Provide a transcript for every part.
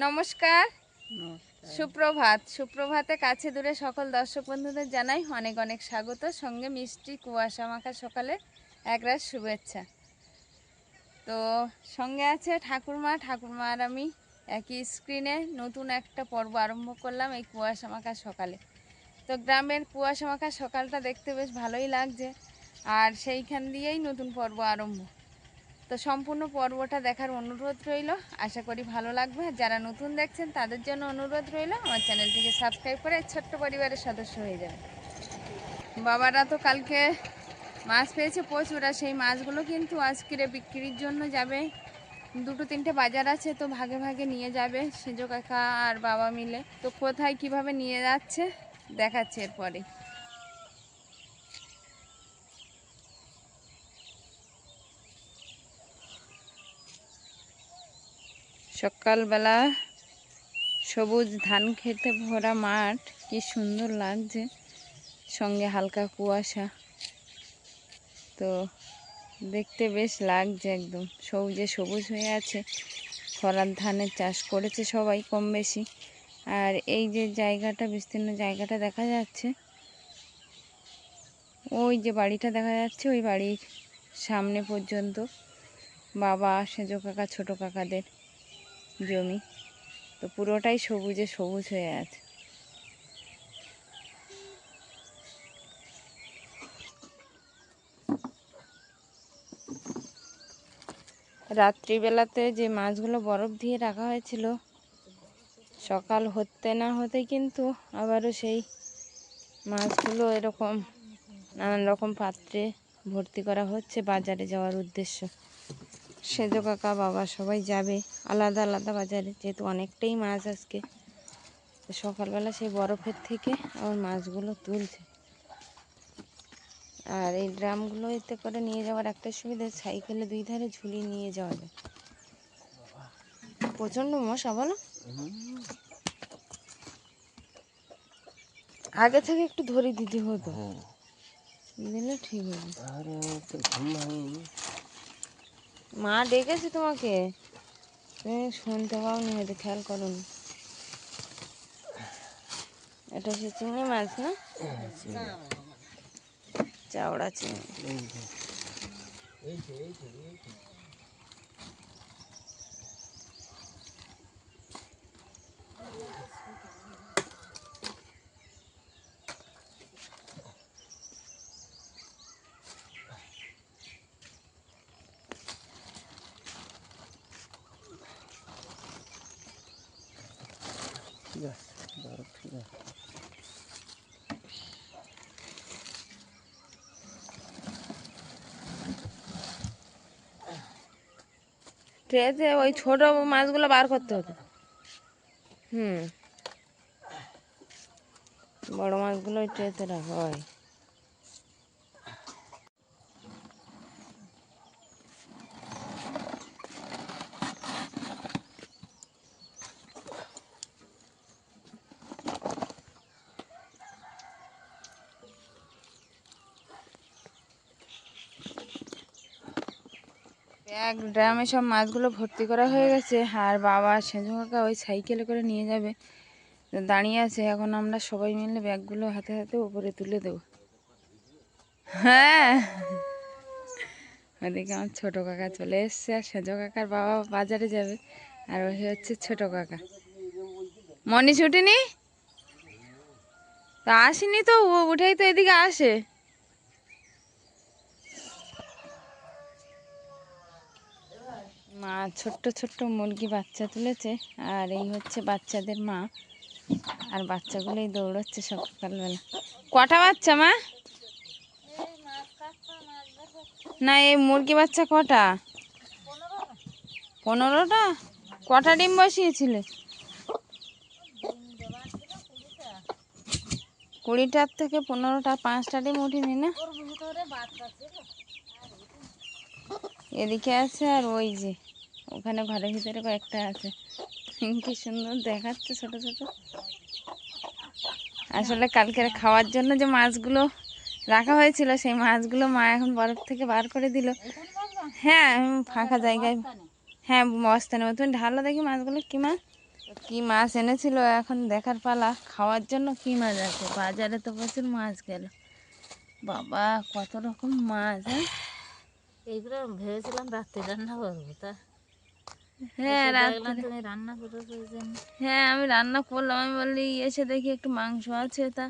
নমস্কার, নমস্কার। সুপ্রভাতে কাছে দূরে সকল দর্শক বন্ধুদের জানাই অনেক অনেক স্বাগত। সঙ্গে মিষ্টি কুয়াশা মাখা সকালের একরাশ শুভেচ্ছা। তো সঙ্গে আছে ঠাকুরমা আর আমি একই স্ক্রিনে নতুন একটা পর্ব আরম্ভ করলাম এই কুয়াশা মাখা সকালে। তো গ্রামের কুয়াশা মাখা সকালটা দেখতে বেশ ভালোই লাগছে, আর সেইখান দিয়েই নতুন পর্ব আরম্ভ। তো সম্পূর্ণ পর্বটা দেখার অনুরোধ রইল, আশা করি ভালো লাগবে। যারা নতুন দেখছেন তাদের জন্য অনুরোধ রইল আমার চ্যানেলটিকে সাবস্ক্রাইব করে ছোট্ট পরিবারের সদস্য হয়ে যাবে। বাবারা তো কালকে মাছ পেয়েছে প্রচুর, আর সেই মাছগুলো কিন্তু আজকে বিক্রির জন্য যাবে। দুটো তিনটে বাজার আছে, তো ভাগে ভাগে নিয়ে যাবে সেজ কাকা আর বাবা মিলে। তো কোথায় কিভাবে নিয়ে যাচ্ছে দেখাচ্ছে এরপরে। সকালবেলা সবুজ ধান খেতে ভরা মাঠ, কি সুন্দর লাগছে, সঙ্গে হালকা কুয়াশা। তো দেখতে বেশ লাগছে, একদম সবুজে সবুজ হয়ে আছে। খরার ধানের চাষ করেছে সবাই কম বেশি। আর এই যে জায়গাটা, বিস্তীর্ণ জায়গাটা দেখা যাচ্ছে, ওই যে বাড়িটা দেখা যাচ্ছে, ওই বাড়ির সামনে পর্যন্ত বাবা সেজ কাকা ছোট কাকাদের জমি। তো পুরোটাই সবুজে সবুজ হয়ে আছে। রাত্রিবেলাতে যে মাছগুলো বরফ দিয়ে রাখা হয়েছিল, সকাল হতে না হতে কিন্তু আবারও সেই মাছগুলো এরকম নানান রকম পাত্রে ভর্তি করা হচ্ছে বাজারে যাওয়ার উদ্দেশ্য। সেজ কাকা বাবা সবাই যাবে আলাদা আলাদা বাজারে, যেহেতু অনেকটাই মাছ আজকে। সকালবেলা সেই বরফের থেকে আবার মাছগুলো তুলছে। আর এই ড্রামগুলো এতে করে নিয়ে যাওয়ার একটা সুবিধা, সাইকেলে দুই ধারে ঝুলিয়ে নিয়ে যাওয়া যায়। প্রচণ্ড মশা বলো, আগে থেকে একটু ধরে দিতে হতো, দিলে ঠিক হবে। মা ডেকেছে তোমাকে, তুমি শুনতে পাওনি, হয়তো খেয়াল করোনি। এটা সে চিংড়ি মাছ না, চাওড়া চিংড়ি। ঠিক আছে, ঠিক আছে। ট্রেতে ওই ছোট মাছগুলো বার করতে হতো। বড় মাছগুলো ওই ট্রেতে রাখা হয়। এক ড্রামে সব মাছগুলো ভর্তি করা হয়ে গেছে, আর বাবা সেজো কাকা ওই সাইকেলে করে নিয়ে যাবে। দাঁড়িয়ে আছে, এখন আমরা সবাই মিলে ব্যাগগুলো হাতে হাতে উপরে তুলে দেবো। হ্যাঁ, ওদিকে আমার ছোটো কাকা চলে এসছে, আর সেজো কাকার বাবা বাজারে যাবে, আর ওই হচ্ছে ছোট কাকা। মনি ছুটিনি তা আসেনি, তো ও উঠেই তো এদিকে আসে। মা ছোট্ট ছোট্ট মুরগি বাচ্চা তুলেছে, আর এই হচ্ছে বাচ্চাদের মা। আর বাচ্চাগুলোই দৌড়চ্ছে সকালবেলা। কটা বাচ্চা মা? না, এই মুরগি বাচ্চা কটা? 15টা। কটা ডিম বসিয়েছিলে? 20টার থেকে 15টা, 5টা ডিম উঠিনি না? এদিকে আছে, আর ওই যে ওখানে ঘরের ভিতরে কয়েকটা আছে। কি সুন্দর দেখাচ্ছে ছোট ছোট। আসলে কালকের খাওয়ার জন্য যে মাছগুলো রাখা হয়েছিল, সেই মাছগুলো মা এখন বরফ থেকে বার করে দিল। হ্যাঁ, ফাঁকা জায়গায়। হ্যাঁ, বস্তা নেবো। তুমি ঢালো দেখি মাছগুলো কি মাছ। কি মাছ এনেছিল এখন দেখার পালা। খাওয়ার জন্য কি মাছ আছে, বাজারে তো প্রচুর মাছ গেল। বাবা কত রকম মাছ! হ্যাঁ এইগুলো ভেবেছিলাম রাত্রে রান্না করবো, তা হ্যাঁ এসে দেখলাম রাত্রে, তুমি রান্না করেছো এই জন্য। হ্যাঁ আমি রান্না করলাম। আমি বললি এসে দেখি একটু মাংস আছে, তা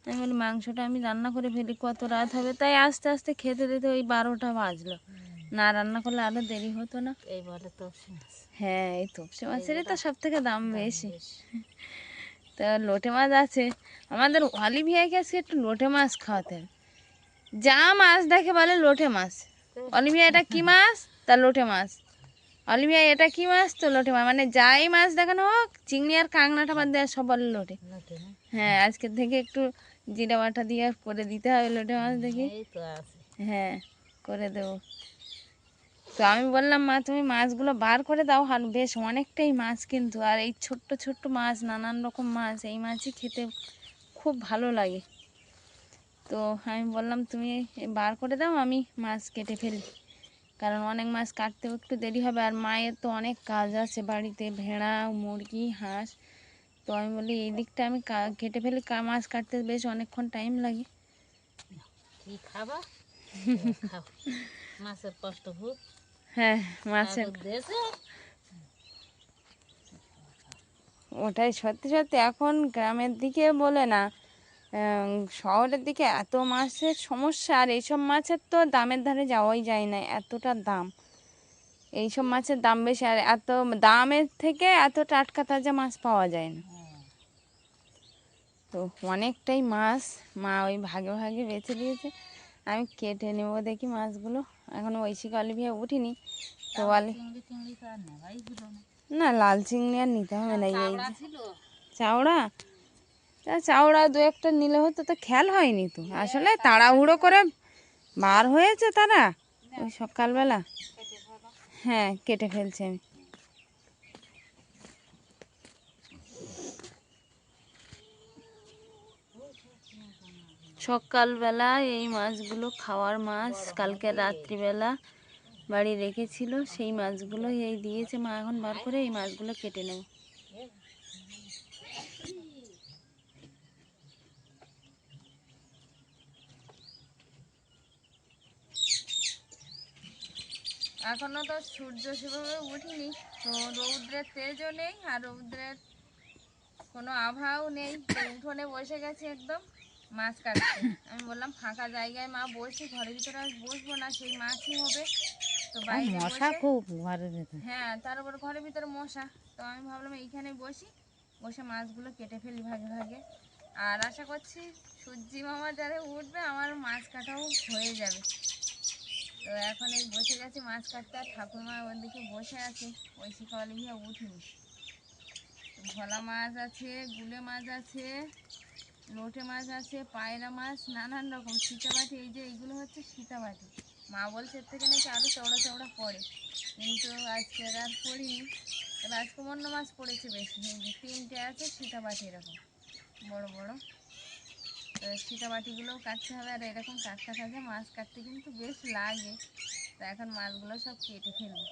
আমি বলি মাংসটা আমি রান্না করে ফেলি, কত রাত হবে। তাই আস্তে আস্তে খেতে দিতে ওই 12টা বাজলো। না রান্না করলে আরও দেরি হতো না। এই বলে তপসি মাছ, হ্যাঁ এই তপসি মাছেরই তো সব থেকে দাম বেশি। বেশ। তা লোটে মাছ আছে আমাদের। অলিভিয়াকে আজকে একটু লোটে মাছ খাওয়াতে হবে। যা মাছ দেখে বলে লোটে মাছ। অলিভিয়া এটা কি মাছ? তা লোটে মাছ। অলিভিয়া এটা কি মাছ? তো লোটে মাছ। মানে যাই মাছ দেখানো হোক, চিংড়ি আর কাঁকড়াটা বাদ দেওয়া সব বলে লোটে। লোটে না? হ্যাঁ আজকে থেকে একটু জিরা বাটা দিয়ে করে দিতে হবে লোটে মাছ দেখি। এই তো আছে। হ্যাঁ করে দেবো। তো আমি বললাম মা তুমি মাছগুলো বার করে দাও, আর বেশ অনেকটাই মাছ কিন্তু। আর এই ছোট্ট ছোট্ট মাছ, নানান রকম মাছ, এই মাছই খেতে খুব ভালো লাগে। তো আমি বললাম তুমি বার করে দাও, আমি মাছ কেটে ফেলি, কারণ অনেক মাছ কাটতেও একটু দেরি হবে। আর মায়ের তো অনেক কাজ আছে বাড়িতে, ভেড়া, মুরগি, হাঁস। তো আমি বলি এই দিকটা আমি কেটে ফেলি, মাছ কাটতে বেশ অনেকক্ষণ টাইম লাগে। কি খাবা? খাও, মাছের কষ্ট খুব। হ্যাঁ মাছের, ওটাই সত্যি সত্যি। এখন গ্রামের দিকে বলে না, শহরের দিকে এত মাছের সমস্যা। আর এইসব মাছের তো দামের ধারে যাওয়াই যায় না, এতটা দাম। এইসব মাছের দাম বেশি, আর এত দামের থেকে এত টাটকা তাজা মাছ পাওয়া যায় না। তো অনেকটাই মাছ মা ওই ভাগে ভাগে বেছে দিয়েছে। আমি কেটে নেবো দেখি মাছগুলো। এখনো ঐশিক অলিভিয়া উঠিনি তো বলে না, লাল চিংড়ি আর নিতে হবে না। এই চাওড়া, তা চাওড়া দু একটা নিলে হতো, তো খেয়াল হয়নি তো। আসলে তাড়াহুড়ো করে বার হয়েছে তারা ওই সকালবেলা। হ্যাঁ কেটে ফেলছে আমি। সকালবেলা এই মাছগুলো খাওয়ার মাছ, কালকে রাত্রিবেলা বাড়ি রেখেছিল সেই মাছগুলো এই দিয়েছে মা। এখন বার করে এই মাছগুলো কেটে নেব। এখনো তো সূর্য সেভাবে উঠিনি, তো রৌদ্রের তেজও নেই আর রৌদ্রের কোনো আবহাওয়াও নেই। তো উঠোনে বসে গেছে একদম মাছ কাটতে। আমি বললাম ফাঁকা জায়গায় মা বসি, ঘরের ভিতরে আর বসবো না, সেই মাছই হবে। তো বাইরে মশা বসে, খুব ঘরের ভিতরে। হ্যাঁ তার উপর ঘরের ভিতরে মশা। তো আমি ভাবলাম এইখানে বসি, বসে মাছগুলো কেটে ফেলি ভাগে ভাগে। আর আশা করছি সূর্যি মামা যারা উঠবে আমার মাছ কাটাও হয়ে যাবে। তো এখন এই বসে গেছি মাছ কাটতে, আর ঠাকুরমা ওদিকে বসে আছে। ঐশিক অলিভিয়া উঠিনি। ভোলা মাছ আছে, গুলে মাছ আছে, লোটে মাছ আছে, পায়রা মাছ, নানান রকম। সীতাবাটি, এই যে এইগুলো হচ্ছে সীতাবাটি। মা বলছে এর থেকে নাকি আরও চওড়া চওড়া পড়ে, কিন্তু আজকে আর পড়িনি। তবে আজকে অন্য মাছ পড়েছে বেশি। এই যে 3টে আছে সীতাবাটি এরকম বড় বড়। তো সীতাবাটিগুলোও কাটতে হবে। আর এরকম টাটকা তাজা মাছ কাটতে কিন্তু বেশ লাগে। তো এখন মাছগুলো সব কেটে ফেলবো।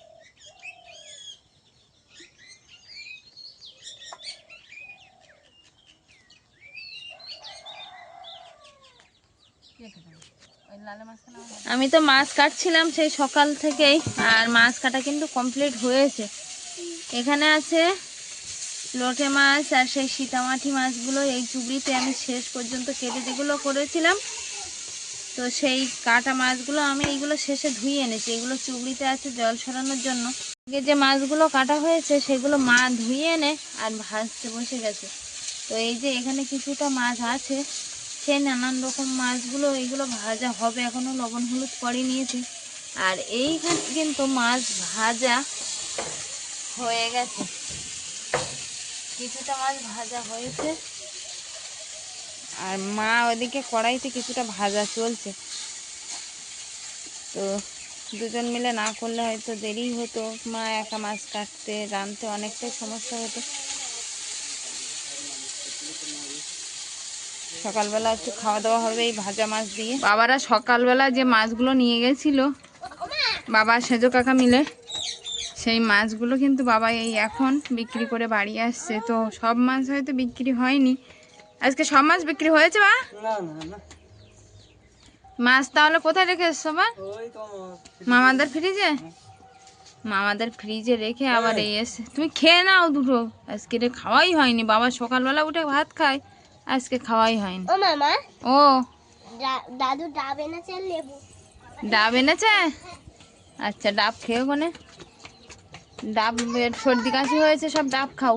আমি তো মাছ কাটছিলাম সেই সকাল থেকেই, আর মাছ কাটা কিন্তু কমপ্লিট হয়েছে। এখানে আছে লোটে মাছ আর সেই সীতামাটি মাছগুলো এই চুবড়িতে আমি শেষ পর্যন্ত কেটে যেগুলো করেছিলাম। তো সেই কাটা মাছগুলো আমি এইগুলো শেষে ধুয়ে এনেছি, এগুলো চুবড়িতে আছে জল সরানোর জন্য। যে মাছগুলো কাটা হয়েছে সেগুলো মা ধুয়ে এনে আর ভাজতে বসে গেছে। তো এই যে এখানে কিছুটা মাছ আছে, সেই নানান রকম মাছগুলো এইগুলো ভাজা হবে, এখনও লবণ হলুদ করে নিয়েছি। আর এইখানে কিন্তু মাছ ভাজা হয়ে গেছে, কিছুটা মাছ ভাজা হয়েছে। আর মা ওদিকে কড়াইতে কিছুটা ভাজা চলছে। তো দুজন মিলে না করলে হয়তো দেরি হতো, মা একা মাছ কাটতে রাঁধতে অনেকটাই সমস্যা হতো। সকালবেলা একটু খাওয়া দাওয়া হবে এই ভাজা মাছ দিয়ে। বাবারা সকালবেলা যে মাছগুলো নিয়ে গেছিল, বাবা সেজো কাকা মিলে, সেই মাছগুলো কিন্তু বাবা এই এখন বিক্রি করে বাড়ি আসছে। তো সব মাছ হয়তো বিক্রি হয়নি আজকে। সব মাছ বিক্রি হয়েছে বা মাছ তাহলে কোথায় রেখে এসছো বা? মামাদের ফ্রিজে? মামাদের ফ্রিজে রেখে আবার এই এসে তুমি খেয়ে নাও দুটো। আজকে রে খাওয়াই হয়নি, বাবা সকালবেলা উঠে ভাত খায়, আজকে খাওয়াই হয়নি। ও মামা, ও দাদু ডাব এনেছে আর লেবু। ডাব এনেছে? আচ্ছা ডাব খেয়ে কোনে, ডাব সর্দি কাশি হয়েছে, সব ডাব খাও।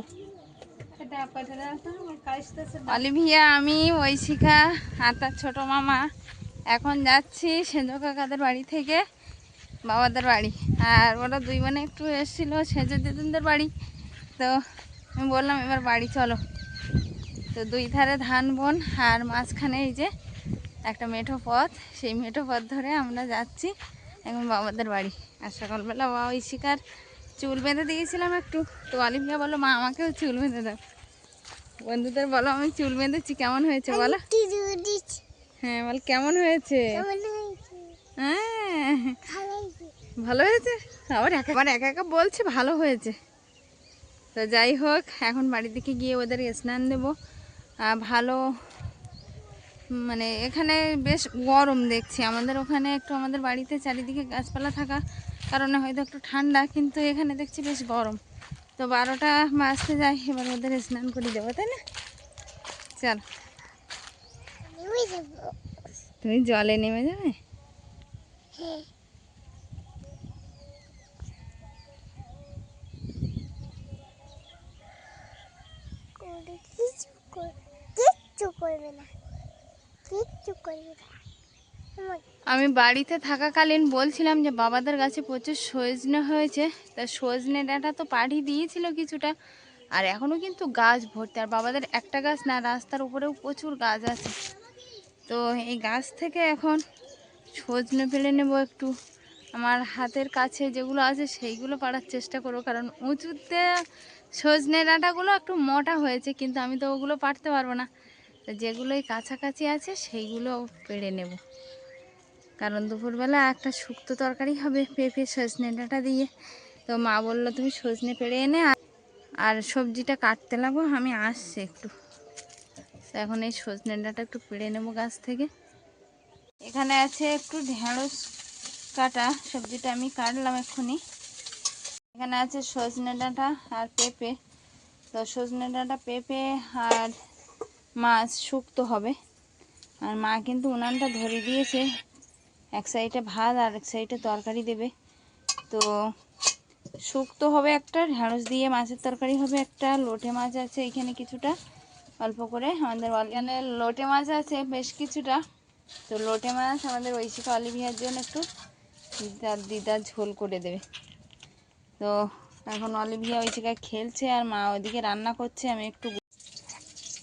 অলিভিয়া, আমি ঐশিকা আর তার ছোট মামা এখন যাচ্ছি সেজো কাকাদের বাড়ি থেকে বাবাদের বাড়ি। আর ওরা দুই বোনে একটু এসেছিলো সেজো দিদুনদের বাড়ি, তো আমি বললাম এবার বাড়ি চলো। তো দুই ধারে ধান বন আর মাঝখানে এই যে একটা মেঠো পথ, সেই মেঠো পথ ধরে আমরা যাচ্ছি এখন বাবাদের বাড়ি। আর সকালবেলা বাবা ঐশিকার চুল বেঁধে দিয়েছিলাম একটু, তো অলিভিয়া বলো মা আমাকেও চুল বেঁধে দাও। বন্ধুদের বলো আমি চুল বেঁধেছি, কেমন হয়েছে বলো? হ্যাঁ বল কেমন হয়েছে? হ্যাঁ ভালো হয়েছে। আবার একেবারে একা একা বলছে ভালো হয়েছে। তো যাই হোক, এখন বাড়ির দিকে গিয়ে ওদের স্নান দেবো। ভালো মানে এখানে বেশ গরম দেখছি, আমাদের ওখানে একটু আমাদের বাড়িতে চারিদিকে গাছপালা থাকা কারণে হয়তো একটু ঠান্ডা, কিন্তু এখানে দেখছি বেশ গরম। তো 12টা বাজতে যাই, এবার ওদের স্নান করে দেবো, তাই না? চল তুমি জলে নেমে যাবে? আমি বাড়িতে থাকাকালীন বলছিলাম যে বাবাদের গাছে প্রচুর সজনে হয়েছে, তা সজনে ডাঁটা তো পাঠিয়ে দিয়েছিল কিছুটা, আর এখনও কিন্তু গাছ ভর্তি। আর বাবাদের একটা গাছ না, রাস্তার উপরেও প্রচুর গাছ আছে। তো এই গাছ থেকে এখন সজনে পেড়ে নেব একটু। আমার হাতের কাছে যেগুলো আছে সেইগুলো পাড়ার চেষ্টা করবো, কারণ উঁচুতে সজনে ডাঁটাগুলো একটু মোটা হয়েছে, কিন্তু আমি তো ওগুলো পাড়তে পারবো না। তো যেগুলোই কাছাকাছি আছে সেইগুলো পেড়ে নেব, কারণ দুপুরবেলা একটা শুক্তো তরকারি হবে পেঁপে সজনে ডাঁটা দিয়ে। তো মা বললো তুমি সজনে পেড়ে এনে আর সবজিটা কাটতে লাগো, আমি আসছি একটু। তো এখন এই সজনে ডাঁটা একটু পেড়ে নেবো গাছ থেকে। এখানে আছে একটু ঢেঁড়স কাটা, সবজিটা আমি কাটলাম এক্ষুনি। এখানে আছে সজনে ডাঁটা আর পেঁপে। তো সজনে ডাঁটা পেঁপে আর মাছ শুক্তো হবে। আর মা কিন্তু উনানটা ধরে দিয়েছে, এক সাইডে ভাত আর এক সাইডে তরকারি দেবে। তো শুক্তো হবে একটা, ঢেঁড়স দিয়ে মাছের তরকারি হবে একটা, লোটে মাছ আছে এখানে কিছুটা অল্প করে, আমাদের এখানে লোটে মাছ আছে বেশ কিছুটা। তো লোটে মাছ আমাদের ঐশিকা অলিভিয়ার জন্য একটু দিদার ঝোল করে দেবে। তো এখন অলিভিয়া ঐশিকা খেলছে আর মা ওইদিকে রান্না করছে, আমি একটু।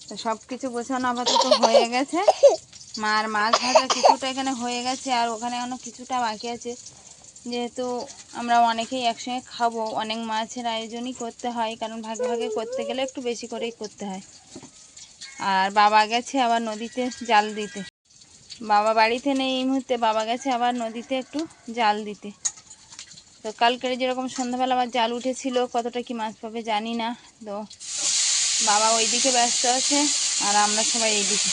তো সব কিছু গোছানো আপাতত হয়ে গেছে, মার মাছ ভাজা কিছুটা এখানে হয়ে গেছে, আর ওখানে এখনো কিছুটা বাকি আছে। যেহেতু আমরা অনেকেই একসঙ্গে খাবো, অনেক মাছের আয়োজনই করতে হয়, কারণ ভাগে ভাগে করতে গেলে একটু বেশি করেই করতে হয়। আর বাবা গেছে আবার নদীতে জাল দিতে, বাবা বাড়িতে নেই এই মুহূর্তে, বাবা গেছে আবার নদীতে একটু জাল দিতে। তো কালকের যেরকম সন্ধ্যাবেলা আবার জাল উঠেছিল, কতটা কি মাছ পাবে জানি না। তো বাবা ওইদিকে ব্যস্ত আছে আর আমরা সবাই এইদিকে।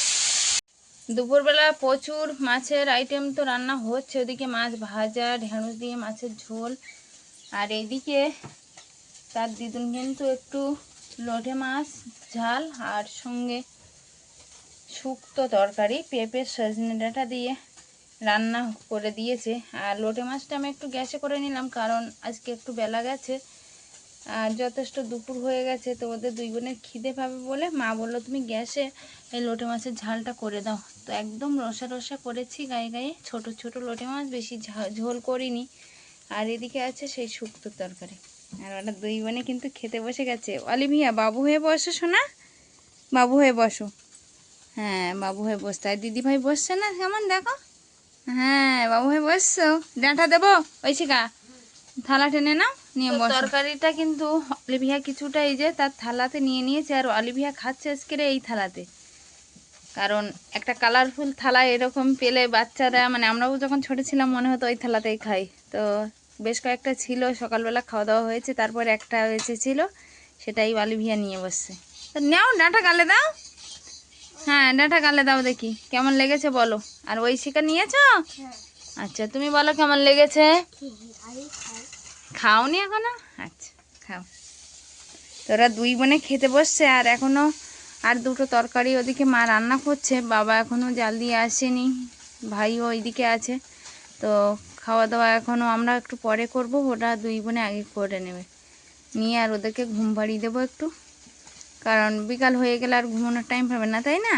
দুপুরবেলা প্রচুর মাছের আইটেম তো রান্না হচ্ছে, ওদিকে মাছ ভাজা, ঢেঁড়স দিয়ে মাছের ঝোল, আর এইদিকে তার দিদুন কিন্তু একটু লোটে মাছ ঝাল আর সঙ্গে শুক্তো তরকারি পেঁপে সজনে ডাঁটা দিয়ে রান্না করে দিয়েছে। আর লোটে মাছটা আমি একটু গ্যাসে করে নিলাম, কারণ আজকে একটু বেলা গেছে আর যথেষ্ট দুপুর হয়ে গেছে। তো ওদের দুই বোনের খিদে পাবে বলে মা বললো তুমি গ্যাসে এই লোটে মাছের ঝালটা করে দাও। তো একদম রসা রসা করেছি গায়ে গায়ে, ছোট ছোট লোটে মাছ, বেশি ঝোল করিনি। আর এদিকে আছে সেই শুক্তোর তরকারি, আর ওরা দুই বোনে কিন্তু খেতে বসে গেছে। অলিভিয়া বাবু হয়ে বসো শোনা, বাবু হয়ে বসো। হ্যাঁ বাবু হয়ে বসতে, আর দিদিভাই বসছে না কেমন দেখো। হ্যাঁ বাবু হয়ে বসছো, ডাঁটা দেবো ঐশিকা, থালা টেনে নাও নিয়ে বসো। তরকারিটা কিন্তু অলিভিয়া কিছুটা এই যে তার থালাতে নিয়ে নিয়েছে, আর অলিভিয়া খাচ্ছে আজকে এই থালাতে, কারণ একটা কালারফুল থালা এরকম পেলে বাচ্চারা, মানে আমরাও যখন ছোট ছিলাম মনে হতো ওই থালাতেই খাই। তো বেশ কয়েকটা ছিল, সকালবেলা খাওয়া দাওয়া হয়েছে, তারপর একটা ছিল, সেটাই অলিভিয়া নিয়ে বসছে। তো নাও, ডাঁটা গালে দাও। হ্যাঁ, ডাঁটা গালে দাও দেখি কেমন লেগেছে বলো। আর ওই শিকা নিয়েছো? আচ্ছা, তুমি বলো কেমন লেগেছে। খাওনি এখনো? আচ্ছা, খাও। তোরা দুই বোনে খেতে বসছে, আর এখনো আর দুটো তরকারি ওদিকে মা রান্না করছে, বাবা এখনো জাল দিয়ে আসেনি, ভাইও ওইদিকে আছে। তো খাওয়া দাওয়া এখনো আমরা একটু পরে করব, ওরা দুই বোনে আগে করে নেবে, নিয়ে আর ওদেরকে ঘুম পাড়িয়ে দেবো একটু, কারণ বিকাল হয়ে গেলে আর ঘুমানোর টাইম পাবে না, তাই না?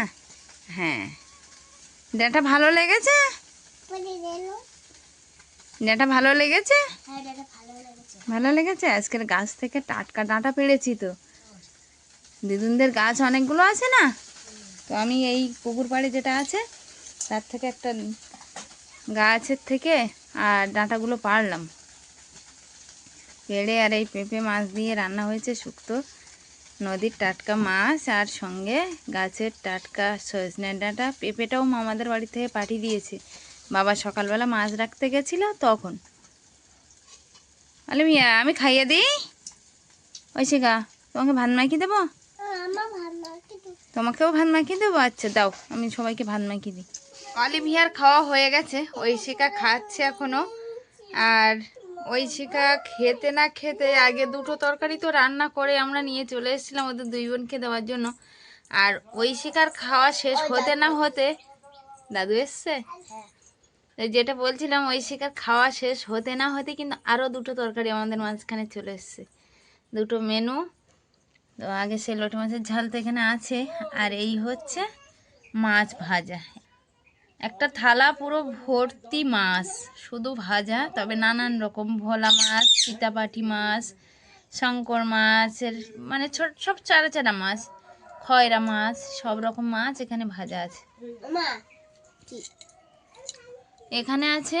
হ্যাঁ, ডাঁটা ভালো লেগেছে? ডাঁটা ভালো লেগেছে? ভালো লেগেছে। আজকের গাছ থেকে টাটকা ডাঁটা পেড়েছি তো, দিদুনদের গাছ অনেকগুলো আছে না, তো আমি এই পুকুর পাড়ে যেটা আছে তার থেকে একটা গাছের থেকে আর ডাঁটাগুলো পাড়লাম, পেড়ে আর এই পেঁপে মাছ দিয়ে রান্না হয়েছে শুক্তো, নদীর টাটকা মাছ আর সঙ্গে গাছের টাটকা সজনে ডাঁটা। পেঁপেটাও মামাদের বাড়ি থেকে পাঠিয়ে দিয়েছে, বাবা সকালবেলা মাছ রাখতে গেছিল তখন। আলে মিয়া, আমি খাইয়ে দিই। ওই শিখা, তোমাকে ভাত মাখিয়ে দেবো? তোমাকেও ভাত মাখিয়ে দেবো? আচ্ছা দাও, আমি সবাইকে ভাত মাখিয়ে দিই। অলিভিয়ার খাওয়া হয়ে গেছে, ওই শিকা খাচ্ছে এখনো। আর ওই শিকা খেতে না খেতে আগে দুটো তরকারি তো রান্না করে আমরা নিয়ে চলে এসেছিলাম ওদের দুই বোনকে দেওয়ার জন্য। আর ওই শিকার খাওয়া শেষ হতে না হতে, দাদু এসছে, যেটা বলছিলাম, ওই শিকার খাওয়া শেষ হতে না হতে কিন্তু আরও দুটো তরকারি আমাদের মাঝখানে চলে এসছে, দুটো মেনু। তো আগে সে লোটে মাছের ঝাল তো এখানে আছে, আর এই হচ্ছে মাছ ভাজা, একটা থালা পুরো ভর্তি মাছ, শুধু ভাজা, তবে নানান রকম ভোলা মাছ, সীতাপাঠি মাছ, শঙ্কর মাছের মানে ছোট সব চারা চারা মাছ, খয়রা মাছ, সব রকম মাছ এখানে ভাজা আছে। এখানে আছে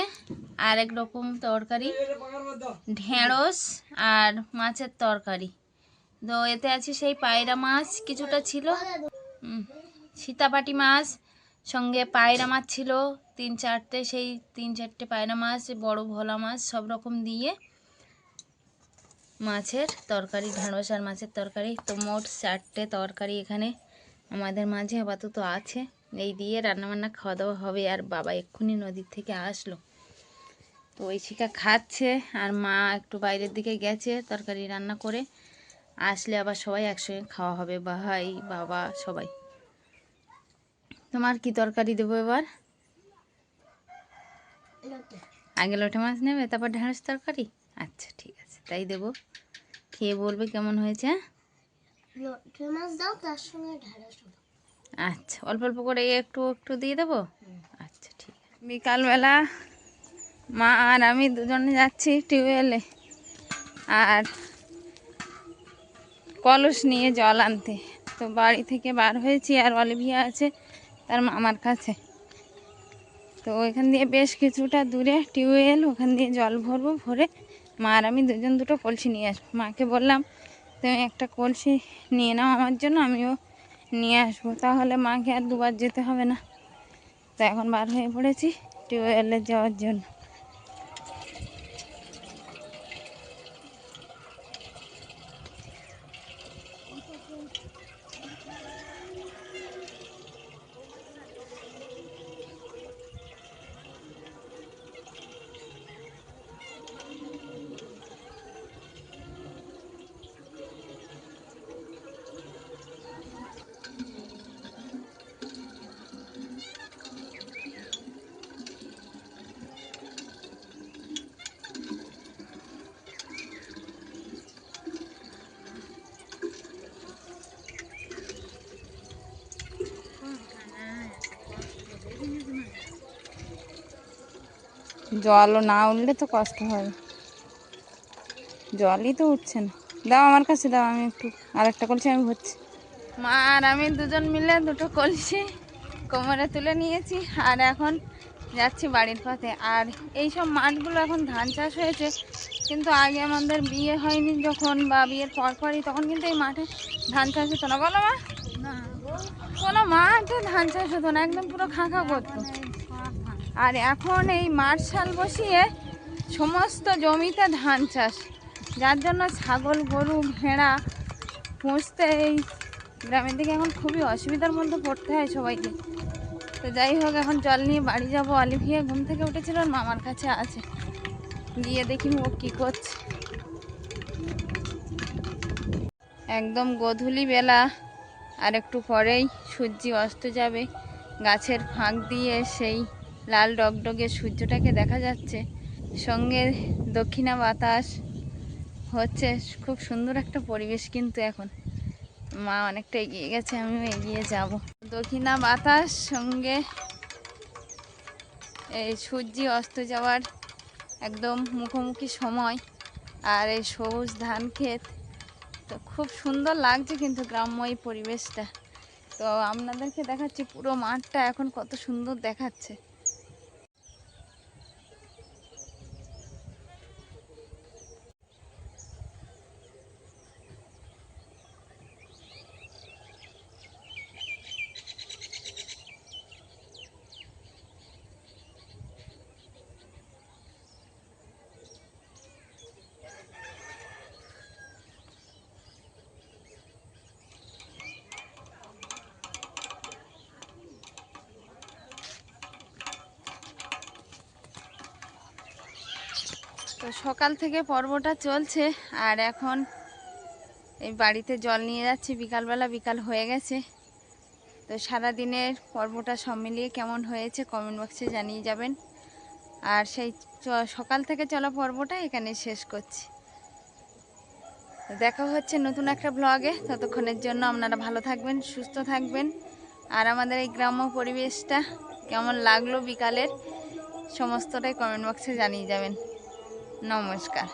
আরেক রকম তরকারি, ঢেঁড়স আর মাছের তরকারি। তো এতে আছে সেই পায়রা মাছ কিছুটা ছিল, সীতাপাটি মাছ, সঙ্গে পায়রা মাছ ছিল তিন চারটে পায়রা মাছ, বড় ভোলা মাছ, সব রকম দিয়ে মাছের তরকারি, ঢেঁড়স আর মাছের তরকারি। তো মোট 4টে তরকারি এখানে আমাদের মাঝে আপাতত আছে, এই দিয়ে রান্নাবান্না খাওয়া দাওয়া হবে। আর বাবা এক্ষুনি নদীর থেকে আসলো, তো ওই শিকা খাচ্ছে, আর মা একটু বাইরের দিকে গেছে তরকারি রান্না করে, আসলে আবার সবাই একসঙ্গে খাওয়া হবে, ভাই বাবা সবাই। তোমার কি তরকারি দেবো এবার? আগে লোটে মাছ নেবে, তারপর ঢেঁড়স তরকারি? আচ্ছা ঠিক আছে, তাই দেবো, খেয়ে বলবে কেমন হয়েছে। আচ্ছা, অল্প অল্প করে একটু একটু দিয়ে দেবো। আচ্ছা ঠিক আছে। বিকালবেলা মা আর আমি দুজনে যাচ্ছি টিউবওয়েলে, আর কলস নিয়ে জল আনতে। তো বাড়ি থেকে বার হয়েছি, আর অলিভিয়া আছে তার মামার কাছে। তো ওইখান দিয়ে বেশ কিছুটা দূরে টিউবওয়েল, ওখান দিয়ে জল ভরবো, ভরে মা আর আমি দুজন দুটো কলসি নিয়ে আসবো। মাকে বললাম তুমি একটা কলসি নিয়ে নাও আমার জন্য, আমিও নিয়ে আসবো, তাহলে মাকে আর দুবার যেতে হবে না। তো এখন বার হয়ে পড়েছি টিউবওয়েলে যাওয়ার জন্য। জলও না উঠলে তো কষ্ট হবে, জলই তো উঠছে না। দাও আমার কাছে দাও, আমি একটু আর একটা কলসি আমি ভরছি। মা আর আমি দুজন মিলে দুটো কলসি কোমরে তুলে নিয়েছি, আর এখন যাচ্ছি বাড়ির পথে। আর এই সব মাঠগুলো এখন ধান চাষ হয়েছে, কিন্তু আগে আমাদের বিয়ে হয়নি যখন, বা বিয়ের পরপরই, তখন কিন্তু এই মাঠে ধান চাষ হতো না, বলো মা? কোনো মাঠে ধান চাষ হতো না, একদম পুরো খাঁকা করতো। আর এখন এই মার্শাল বসিয়ে সমস্ত জমিতে ধান চাষ, যার জন্য ছাগল গরু ভেড়া পুষতে এই গ্রামের দিকে এখন খুবই অসুবিধার মধ্যে পড়তে হয় সবাইকে। তো যাই হোক, এখন জল নিয়ে বাড়ি যাব। অলিভিয়া ঘুম থেকে উঠেছিল, ওর মামার কাছে আছে, গিয়ে দেখি ও কী করছে। একদম গোধূলি বেলা, আর একটু পরেই সূর্য অস্ত যাবে। গাছের ফাঁক দিয়ে সেই লাল ডগডগে সূর্যটাকে দেখা যাচ্ছে, সঙ্গে দক্ষিণা বাতাস হচ্ছে। খুব সুন্দর একটা পরিবেশ। কিন্তু এখন মা অনেকটা এগিয়ে গেছে, আমিও এগিয়ে যাব। দক্ষিণা বাতাস সঙ্গে এই সূর্য অস্ত যাওয়ার একদম মুখোমুখি সময়, আর এই সবুজ ধান ক্ষেত, তো খুব সুন্দর লাগছে কিন্তু গ্রাম্য এই পরিবেশটা। তো আপনাদেরকে দেখাচ্ছি পুরো মাঠটা এখন কত সুন্দর দেখাচ্ছে। তো সকাল থেকে পর্বটা চলছে, আর এখন এই বাড়িতে জল নিয়ে যাচ্ছি। বিকালবেলা, বিকাল হয়ে গেছে। তো সারাদিনের পর্বটা সব মিলিয়ে কেমন হয়েছে কমেন্ট বক্সে জানিয়ে যাবেন। আর সেই সকাল থেকে চলা পর্বটা এখানে শেষ করছি। তো দেখা হচ্ছে নতুন একটা ব্লগে। ততক্ষণের জন্য আপনারা ভালো থাকবেন, সুস্থ থাকবেন। আর আমাদের এই গ্রাম্য পরিবেশটা কেমন লাগলো বিকালের, সমস্তটাই কমেন্ট বক্সে জানিয়ে যাবেন। নমস্কার।